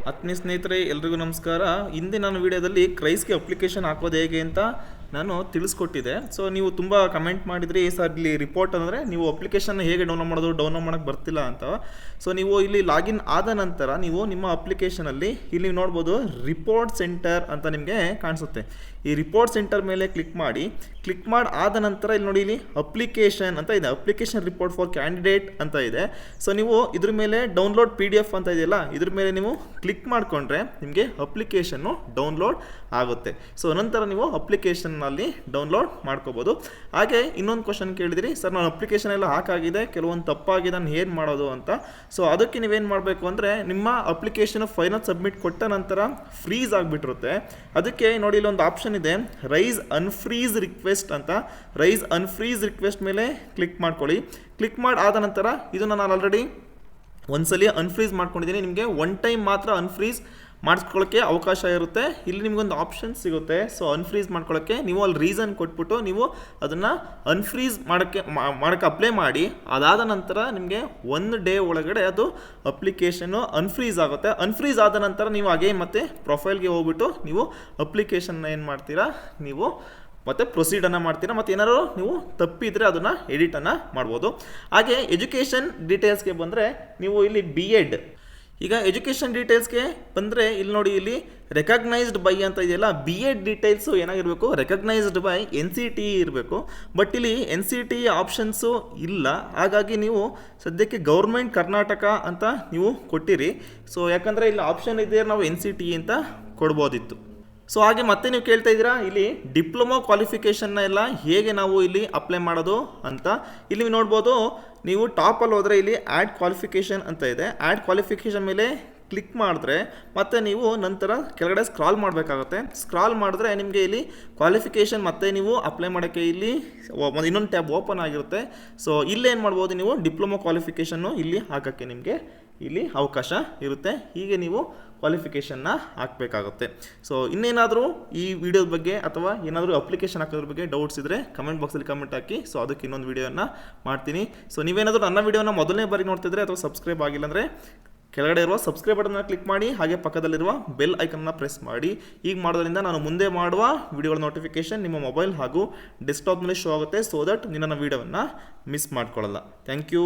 ಆತ್ಮೀಯ ಸ್ನೇಹಿತರೆ, ಎಲ್ರಿಗೂ ನಮಸ್ಕಾರ. ಇಂದಿನ ನಾನು ವಿಡಿಯೋದಲ್ಲಿ ಕ್ರೈಸ್ಗೆ ಅಪ್ಲಿಕೇಶನ್ ಹಾಕೋದು ಹೇಗೆ ಅಂತ ನಾನು ತಿಳಿಸ್ಕೊಟ್ಟಿದ್ದೆ. ಸೊ ನೀವು ತುಂಬ ಕಮೆಂಟ್ ಮಾಡಿದ್ರಿ, ಸರ್ ಇಲ್ಲಿ ರಿಪೋರ್ಟ್ ಅಂದರೆ ನೀವು ಅಪ್ಲಿಕೇಶನ್ ಹೇಗೆ ಡೌನ್ಲೋಡ್ ಮಾಡೋಕ್ಕೆ ಬರ್ತಿಲ್ಲ ಅಂತ. ಸೊ ನೀವು ಇಲ್ಲಿ ಲಾಗಿನ್ ಆದ ನಂತರ ನೀವು ನಿಮ್ಮ ಅಪ್ಲಿಕೇಶನಲ್ಲಿ ಇಲ್ಲಿ ನೋಡ್ಬೋದು ರಿಪೋರ್ಟ್ ಸೆಂಟರ್ ಅಂತ ನಿಮಗೆ ಕಾಣಿಸುತ್ತೆ. ಈ ರಿಪೋರ್ಟ್ ಸೆಂಟರ್ ಮೇಲೆ ಕ್ಲಿಕ್ ಮಾಡಿ ಆದ ನಂತರ ಇಲ್ಲಿ ನೋಡಿ, ಇಲ್ಲಿ ಅಪ್ಲಿಕೇಶನ್ ಅಂತ ಇದೆ, ಅಪ್ಲಿಕೇಶನ್ ರಿಪೋರ್ಟ್ ಫಾರ್ ಕ್ಯಾಂಡಿಡೇಟ್ ಅಂತ ಇದೆ. ಸೊ ನೀವು ಇದ್ರ ಮೇಲೆ ಡೌನ್ಲೋಡ್ PDF ಅಂತ ಇದೆಯಲ್ಲ, ಇದ್ರ ಮೇಲೆ ನೀವು ಕ್ಲಿಕ್ ಮಾಡಿಕೊಂಡ್ರೆ ನಿಮಗೆ ಅಪ್ಲಿಕೇಶನ್ನು ಡೌನ್ಲೋಡ್ ಆಗುತ್ತೆ. ಸೊ ನಂತರ ನೀವು ಅಪ್ಲಿಕೇಶನ್ನಲ್ಲಿ ಡೌನ್ಲೋಡ್ ಮಾಡ್ಕೋಬೋದು. ಹಾಗೆ ಇನ್ನೊಂದು ಕ್ವಶನ್ ಕೇಳಿದಿರಿ, ಸರ್ ನಾನು ಅಪ್ಲಿಕೇಶನ್ ಎಲ್ಲ ಹಾಕಾಗಿದೆ, ಕೆಲವೊಂದು ತಪ್ಪಾಗಿದೆ, ನಾನು ಏನು ಮಾಡೋದು ಅಂತ. ಸೊ ಅದಕ್ಕೆ ನೀವೇನು ಮಾಡಬೇಕು ಅಂದರೆ, ನಿಮ್ಮ ಅಪ್ಲಿಕೇಶನ್ ಫೈನಲ್ ಸಬ್ಮಿಟ್ ಕೊಟ್ಟ ನಂತರ ಫ್ರೀಸ್ ಆಗಿಬಿಟ್ಟಿರುತ್ತೆ. ಅದಕ್ಕೆ ನೋಡಿ, ಇಲ್ಲೊಂದು ಆಪ್ಷನ್ ಇದೆ, ರೈಸ್ ಅನ್ಫ್ರೀಸ್ ರಿಕ್ವೆಸ್ಟ್ ಅಂತ. ರೈಸ್ ಅನ್ಫ್ರೀಸ್ ರಿಕ್ವೆಸ್ಟ್ ಮೇಲೆ ಕ್ಲಿಕ್ ಮಾಡ್ಕೊಳ್ಳಿ. ಕ್ಲಿಕ್ ಆದ ನಂತರ ಇದನ್ನು ನಾನು ಆಲ್ರೆಡಿ ಒಂದ್ಸಲಿ ಅನ್ಫ್ರೀಸ್ ಮಾಡ್ಕೊಂಡಿದ್ದೀನಿ. ನಿಮಗೆ ಒನ್ ಟೈಮ್ ಮಾತ್ರ ಅನ್ಫ್ರೀಸ್ ಮಾಡಿಸ್ಕೊಳ್ಳೋಕ್ಕೆ ಅವಕಾಶ ಇರುತ್ತೆ. ಇಲ್ಲಿ ನಿಮಗೊಂದು ಆಪ್ಷನ್ ಸಿಗುತ್ತೆ. ಸೊ ಅನ್ಫ್ರೀಸ್ ಮಾಡ್ಕೊಳ್ಳೋಕ್ಕೆ ನೀವು ಅಲ್ಲಿ ರೀಸನ್ ಕೊಟ್ಬಿಟ್ಟು ನೀವು ಅದನ್ನು ಅನ್ಫ್ರೀಸ್ ಮಾಡೋಕ್ಕೆ ಅಪ್ಲೈ ಮಾಡಿ. ಅದಾದ ನಂತರ ನಿಮಗೆ 1 ಡೇ ಒಳಗಡೆ ಅದು ಅಪ್ಲಿಕೇಶನ್ನು ಅನ್ಫ್ರೀಸ್ ಆಗುತ್ತೆ. ಅನ್ಫ್ರೀಸ್ ಆದ ನಂತರ ನೀವು ಹಾಗೆ ಮತ್ತೆ ಪ್ರೊಫೈಲ್ಗೆ ಹೋಗ್ಬಿಟ್ಟು ನೀವು ಅಪ್ಲಿಕೇಶನ್ನ ಏನು ಮಾಡ್ತೀರಾ, ನೀವು ಮತ್ತು ಪ್ರೊಸೀಡನ್ನು ಮಾಡ್ತೀರಾ. ಮತ್ತು ಏನಾದ್ರು ನೀವು ತಪ್ಪಿದರೆ ಅದನ್ನು ಎಡಿಟನ್ನು ಮಾಡ್ಬೋದು. ಹಾಗೆ ಎಜುಕೇಷನ್ ಡೀಟೇಲ್ಸ್ಗೆ ಬಂದರೆ ನೀವು ಇಲ್ಲಿ B.Ed, ಈಗ ಎಜುಕೇಷನ್ ಡೀಟೇಲ್ಸ್ಗೆ ಬಂದರೆ ಇಲ್ಲಿ ನೋಡಿ, ಇಲ್ಲಿ ರೆಕಗ್ನೈಸ್ಡ್ ಬೈ ಅಂತ ಇದೆಯಲ್ಲ, B.Ed ಡೀಟೇಲ್ಸು ಏನಾಗಿರಬೇಕು, ರೆಕಗ್ನೈಸ್ಡ್ ಬೈ NCTE ಇರಬೇಕು. ಬಟ್ ಇಲ್ಲಿ NCTE ಆಪ್ಷನ್ಸು ಇಲ್ಲ. ಹಾಗಾಗಿ ನೀವು ಸದ್ಯಕ್ಕೆ ಗೌರ್ಮೆಂಟ್ ಕರ್ನಾಟಕ ಅಂತ ನೀವು ಕೊಟ್ಟಿರಿ. ಸೊ ಯಾಕಂದರೆ ಇಲ್ಲಿ ಆಪ್ಷನ್ ಇದೆ, ನಾವು NCTE ಅಂತ ಕೊಡ್ಬೋದಿತ್ತು. ಸೊ ಹಾಗೆ ಮತ್ತೆ ನೀವು ಕೇಳ್ತಾ ಇದ್ದೀರಾ, ಇಲ್ಲಿ ಡಿಪ್ಲೊಮಾ ಕ್ವಾಲಿಫಿಕೇಷನ್ನ ಎಲ್ಲ ಹೇಗೆ ನಾವು ಇಲ್ಲಿ ಅಪ್ಲೈ ಮಾಡೋದು ಅಂತ. ಇಲ್ಲಿ ನೋಡ್ಬೋದು, ನೀವು ಟಾಪಲ್ಲಿ ಹೋದರೆ ಇಲ್ಲಿ ಆ್ಯಡ್ ಕ್ವಾಲಿಫಿಕೇಷನ್ ಅಂತ ಇದೆ. ಆ್ಯಡ್ ಕ್ವಾಲಿಫಿಕೇಷನ್ ಮೇಲೆ ಕ್ಲಿಕ್ ಮಾಡಿದ್ರೆ ಮತ್ತೆ ನೀವು ನಂತರ ಕೆಳಗಡೆ ಸ್ಕ್ರಾಲ್ ಮಾಡಬೇಕಾಗುತ್ತೆ. ಸ್ಕ್ರಾಲ್ ಮಾಡಿದ್ರೆ ನಿಮಗೆ ಇಲ್ಲಿ ಕ್ವಾಲಿಫಿಕೇಷನ್ ಮತ್ತೆ ನೀವು ಅಪ್ಲೈ ಮಾಡೋಕ್ಕೆ ಇಲ್ಲಿ ಇನ್ನೊಂದು ಟ್ಯಾಬ್ ಓಪನ್ ಆಗಿರುತ್ತೆ. ಸೊ ಇಲ್ಲೇನು ಮಾಡ್ಬೋದು, ನೀವು ಡಿಪ್ಲೊಮಾ ಕ್ವಾಲಿಫಿಕೇಷನ್ನು ಇಲ್ಲಿ ಹಾಕೋಕ್ಕೆ ನಿಮಗೆ ಇಲ್ಲಿ ಅವಕಾಶ ಇರುತ್ತೆ. ಹೀಗೆ ನೀವು ಕ್ವಾಲಿಫಿಕೇಷನ್ನ ಹಾಕಬೇಕಾಗುತ್ತೆ. ಸೊ ಇನ್ನೇನಾದರೂ ಈ ವಿಡಿಯೋದ ಬಗ್ಗೆ ಅಥವಾ ಏನಾದರೂ ಅಪ್ಲಿಕೇಶನ್ ಹಾಕೋದ್ರ ಬಗ್ಗೆ ಡೌಟ್ಸ್ ಇದ್ದರೆ ಕಮೆಂಟ್ ಬಾಕ್ಸಲ್ಲಿ ಕಮೆಂಟ್ ಹಾಕಿ. ಸೊ ಅದಕ್ಕೆ ಇನ್ನೊಂದು ವಿಡಿಯೋನ ಮಾಡ್ತೀನಿ. ಸೊ ನೀವೇನಾದರೂ ನನ್ನ ವಿಡಿಯೋನ ಮೊದಲನೇ ಬಾರಿ ನೋಡ್ತಿದ್ರೆ ಅಥವಾ ಸಬ್ಸ್ಕ್ರೈಬ್ ಆಗಿಲ್ಲ ಅಂದರೆ ಕೆಳಗಡೆ ಇರುವ ಸಬ್ಸ್ಕ್ರೈಬ್ ಬಟನ್ನ ಕ್ಲಿಕ್ ಮಾಡಿ, ಹಾಗೆ ಪಕ್ಕದಲ್ಲಿರುವ ಬೆಲ್ ಐಕನ್ನ ಪ್ರೆಸ್ ಮಾಡಿ. ಈಗ ಮಾಡೋದ್ರಿಂದ ನಾನು ಮುಂದೆ ಮಾಡುವ ವಿಡಿಯೋಗಳ ನೋಟಿಫಿಕೇಷನ್ ನಿಮ್ಮ ಮೊಬೈಲ್ ಹಾಗೂ ಡೆಸ್ಕ್ಟಾಪ್ನಲ್ಲಿ ಶೋ ಆಗುತ್ತೆ. ಸೊ ದಟ್ ನೀವು ನನ್ನ ವಿಡಿಯೋವನ್ನು ಮಿಸ್ ಮಾಡ್ಕೊಳ್ಳಲ್ಲ. Thank you.